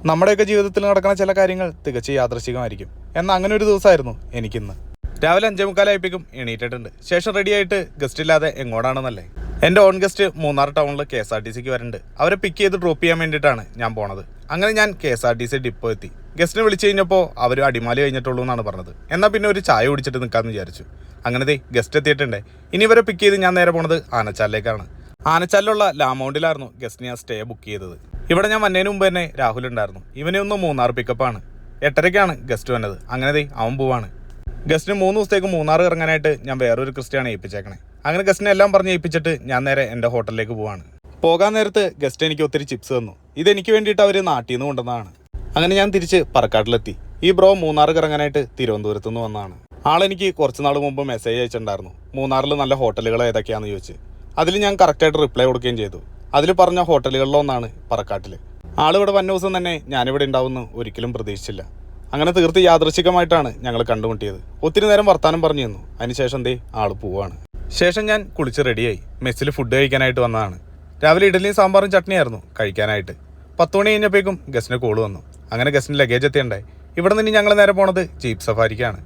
നമ്മുടെയൊക്കെ ജീവിതത്തിൽ നടക്കുന്ന ചില കാര്യങ്ങൾ തികച്ചും യാദൃശ്ചികമായിരിക്കും. എന്നാൽ അങ്ങനെ ഒരു ദിവസമായിരുന്നു എനിക്കിന്ന്. രാവിലെ 5:45 എണീറ്റിട്ടുണ്ട്. ശേഷം റെഡിയായിട്ട് ഗസ്റ്റ് ഇല്ലാതെ എങ്ങോട്ടാണെന്നല്ലേ. എൻ്റെ ഓൺ ഗസ്റ്റ് മൂന്നാർ ടൗണിൽ KSRTCക്ക് വരുന്നുണ്ട്. അവരെ പിക്ക് ചെയ്ത് ഡ്രോപ്പ് ചെയ്യാൻ വേണ്ടിയിട്ടാണ് ഞാൻ പോണത്. അങ്ങനെ ഞാൻ KSRTC ഡിപ്പോ എത്തി. ഗസ്റ്റിനെ വിളിച്ചു കഴിഞ്ഞപ്പോൾ അവർ അടിമാലി കഴിഞ്ഞിട്ടുള്ളൂ എന്നാണ് പറഞ്ഞത്. എന്നാൽ പിന്നെ ഒരു ചായ കുടിച്ചിട്ട് നിൽക്കാമെന്ന് വിചാരിച്ചു. അങ്ങനത്തെ ഗസ്റ്റ് എത്തിയിട്ടുണ്ട്. ഇനി ഇവരെ പിക്ക് ചെയ്ത് ഞാൻ നേരെ പോണത് ആനച്ചാലിലേക്കാണ്. ആനച്ചാലിലുള്ള ലാമൗണ്ടിലായിരുന്നു ഗസ്റ്റിന് ഞാൻ സ്റ്റേ ബുക്ക് ചെയ്തത്. ഇവിടെ ഞാൻ വന്നതിന് മുമ്പ് തന്നെ രാഹുൽ ഉണ്ടായിരുന്നു. ഇവനെ ഒന്ന് മൂന്നാർ പിക്കപ്പാണ്. 8:30 ഗസ്റ്റ് വന്നത്. അങ്ങനെ അവൻ പോവാണ്. ഗസ്റ്റിന് 3 ദിവസത്തേക്ക് മൂന്നാർ ഇറങ്ങാനായിട്ട് ഞാൻ വേറൊരു ക്രിസ്ത്യാണ് ഏൽപ്പിച്ചേക്കണേ. അങ്ങനെ ഗസ്റ്റിനെ എല്ലാം പറഞ്ഞ് ഏൽപ്പിച്ചിട്ട് ഞാൻ നേരെ എൻ്റെ ഹോട്ടലിലേക്ക് പോവാണ്. പോകാൻ നേരത്ത് ഗസ്റ്റ് എനിക്ക് ഒത്തിരി ചിപ്സ് തന്നു. ഇതെനിക്ക് വേണ്ടിയിട്ട് അവർ നാട്ടിൽ നിന്ന് കൊണ്ടുവന്നതാണ്. അങ്ങനെ ഞാൻ തിരിച്ച് പറക്കാട്ടിലെത്തി. ഈ ബ്രോ മൂന്നാർ ഇറങ്ങാനായിട്ട് തിരുവനന്തപുരത്ത് നിന്ന് വന്നതാണ്. ആളെനിക്ക് കുറച്ച് നാൾ മുമ്പ് മെസ്സേജ് അയച്ചിട്ടുണ്ടായിരുന്നു, മൂന്നാറിൽ നല്ല ഹോട്ടലുകൾ ഏതൊക്കെയാണെന്ന് ചോദിച്ച്. അതിൽ ഞാൻ കറക്റ്റായിട്ട് റിപ്ലൈ കൊടുക്കുകയും ചെയ്തു. അതിൽ പറഞ്ഞ ഹോട്ടലുകളിലൊന്നാണ് പറക്കാട്ടിൽ. ആളിവിടെ വന്ന ദിവസം തന്നെ ഞാനിവിടെ ഉണ്ടാവുമെന്ന് ഒരിക്കലും പ്രതീക്ഷിച്ചില്ല. അങ്ങനെ തീർത്ത് യാദൃശ്ചികമായിട്ടാണ് ഞങ്ങൾ കണ്ടുമുട്ടിയത്. ഒത്തിരി നേരം വർത്താനം പറഞ്ഞു തന്നു. അതിനുശേഷം ആള് പോവാണ്. ശേഷം ഞാൻ കുളിച്ച് റെഡിയായി മെസ്സിൽ ഫുഡ് കഴിക്കാനായിട്ട് വന്നതാണ്. രാവിലെ ഇഡലിയും സാമ്പാറും ചട്നിയായിരുന്നു കഴിക്കാനായിട്ട്. 10 മണി കഴിഞ്ഞപ്പോഴേക്കും ഗസ്റ്റിന് കോള് വന്നു. അങ്ങനെ ഗസ്റ്റിന് ലഗേജ് എത്തിയുണ്ടായി. ഇവിടെ നിന്ന് ഞങ്ങൾ നേരെ പോണത് ജീപ്പ് സഫാരിക്കാണ്.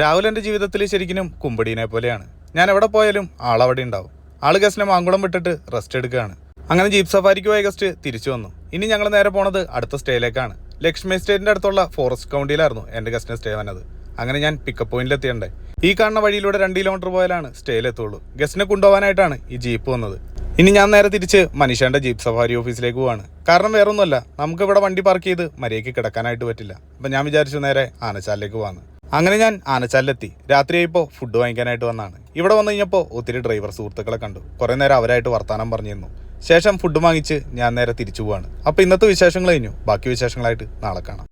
രാഹുൽ എൻ്റെ ജീവിതത്തിൽ ശരിക്കും കുമ്പടീനെ പോലെയാണ്. ഞാൻ എവിടെ പോയാലും ആളവിടെ ഉണ്ടാവും. ആള് ഗസ്റ്റിനെ മാങ്കുളം വിട്ടിട്ട് റെസ്റ്റ് എടുക്കുകയാണ്. അങ്ങനെ ജീപ്പ് സഫാരിക്ക് പോയ ഗസ്റ്റ് തിരിച്ചു വന്നു. ഇനി ഞങ്ങൾ നേരെ പോണത് അടുത്ത സ്റ്റേയിലേക്കാണ്. ലക്ഷ്മി സ്റ്റേറ്റിൻ്റെ അടുത്തുള്ള ഫോറസ്റ്റ് കൗണ്ടിയിലായിരുന്നു എൻ്റെ ഗസ്റ്റിന് സ്റ്റേ വന്നത്. അങ്ങനെ ഞാൻ പിക്കപ്പ് പോയിന്റിലെത്തിയണ്ടേ. ഈ കാണുന്ന വഴിയിലൂടെ 2 കിലോമീറ്റർ പോയാലാണ് സ്റ്റേയിലെത്തുള്ളൂ. ഗസ്റ്റിനെ കൊണ്ടുപോകാനായിട്ടാണ് ഈ ജീപ്പ് വന്നത്. ഇനി ഞാൻ നേരെ തിരിച്ച് മനീഷേൻ്റെ ജീപ്പ് സഫാരി ഓഫീസിലേക്ക് പോവാണ്. കാരണം വേറൊന്നുമല്ല, നമുക്ക് ഇവിടെ വണ്ടി പാർക്ക് ചെയ്ത് മര്യാദയ്ക്ക് കിടക്കാനായിട്ട് പറ്റില്ല. അപ്പം ഞാൻ വിചാരിച്ചു നേരെ ആനച്ചാലിലേക്ക് പോകാമെന്ന്. അങ്ങനെ ഞാൻ ആനച്ചാലിലെത്തി. രാത്രിയായപ്പോൾ ഫുഡ് വാങ്ങിക്കാനായിട്ട് വന്നതാണ്. ഇവിടെ വന്നു കഴിഞ്ഞപ്പോൾ ഒത്തിരി ഡ്രൈവർ സുഹൃത്തുക്കളെ കണ്ടു. കുറേ നേരം അവരായിട്ട് വർത്താനം പറഞ്ഞിരുന്നു. ശേഷം ഫുഡ് വാങ്ങിച്ച് ഞാൻ നേരെ തിരിച്ചു പോവാണ്. അപ്പോൾ ഇന്നത്തെ വിശേഷങ്ങൾ കഴിഞ്ഞു. ബാക്കി വിശേഷങ്ങളായിട്ട് നാളെ കാണാം.